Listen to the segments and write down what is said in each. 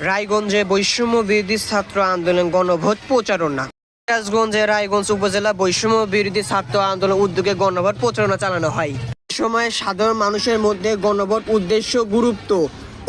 রায়গঞ্জে বৈষম্য বিরোধী ছাত্র আন্দোলন গণভোট প্রচারণা। সিরাজগঞ্জে রায়গঞ্জ উপজেলা বৈষম্য বিরোধী ছাত্র আন্দোলন উদ্যোগে গণভোট প্রচারণা চালানো হয়। এ সময় সাধারণ মানুষের মধ্যে গণভোট উদ্দেশ্য, গুরুত্ব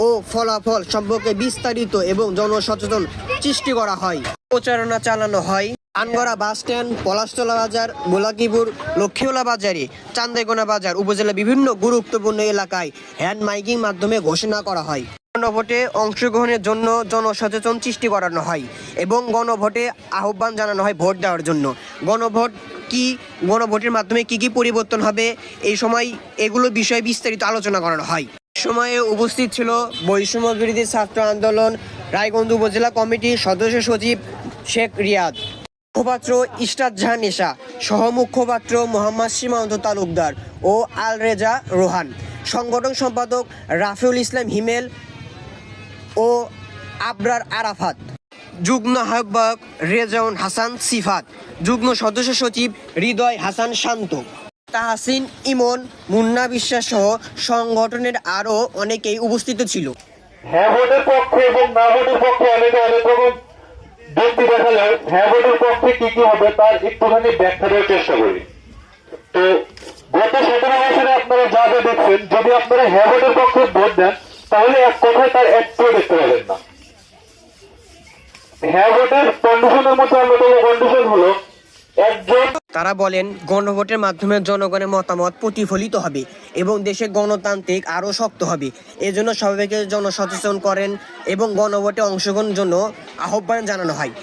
ও ফলাফল সম্পর্কে বিস্তারিত এবং জনসচেতন সৃষ্টি করা হয়। প্রচারণা চালানো হয় আনগড়া বাস স্ট্যান্ড, পলাশতলা বাজার, গোলাকিপুর, লক্ষ্মীওলা বাজারে, চান্দাইকোনা বাজার উপজেলার বিভিন্ন গুরুত্বপূর্ণ এলাকায় হ্যান্ড মাইকিং মাধ্যমে ঘোষণা করা হয়। গণভোটে অংশগ্রহণের জন্য জনসচেতন সৃষ্টি করানো হয় এবং গণভোটে আহ্বান জানানো হয় ভোট দেওয়ার জন্য। গণভোট কি, গণভোটের মাধ্যমে কি কি পরিবর্তন হবে, এই সময় এগুলো বিষয়ে বিস্তারিত আলোচনা করানো হয়। সময়ে উপস্থিত ছিল বৈষম্য বিরোধী ছাত্র আন্দোলন রায়গঞ্জ উপজেলা কমিটির সদস্য সচিব শেখ রিয়াদ, মুখপাত্র ইশরাত জাহান নেশা, সহ মুখপাত্র মোহাম্মদ সীমান্ত তালুকদার ও আল রেজা রোহান, সংগঠন সম্পাদক রাফিউল ইসলাম হিমেল ও আবরার আরাফাত, যুগ্ম আহ্বায়ক রেজাউন হাসান সিফাত, যুগ্ম সদস্য সচিব হৃদয় হাসান শান্ত, তাহসিন ইমন, মুন্না বিশ্বাস সহ সংগঠনের আরও অনেকেই উপস্থিত ছিল। হ্যাঁ ভোটের পক্ষে এবং না ভোটের পক্ষে অনেক রকম যুক্তি দেখালেও হ্যাঁ ভোটের পক্ষে কি কি হবে তার একটুখানি ব্যাখ্যা দেওয়ার চেষ্টা করি। তো গত 17 বছরে আপনারা যা যা দেখছেন, যদি আপনারা হ্যাঁ ভোটের পক্ষে ভোট দেন তাহলে এক কথায় তার একটু দেখতে পাবেন না। হ্যাঁ ভোটের কন্ডিশনের মধ্যে অন্যতম কন্ডিশন হলো একজন। তারা বলেন, গণভোটের মাধ্যমে জনগণের মতামত প্রতিফলিত হবে এবং দেশে গণতান্ত্রিক আরও শক্ত হবে। এজন্য সবাইকে জনসচেতন করেন এবং গণভোটে অংশগ্রহণের জন্য আহ্বান জানানো হয়।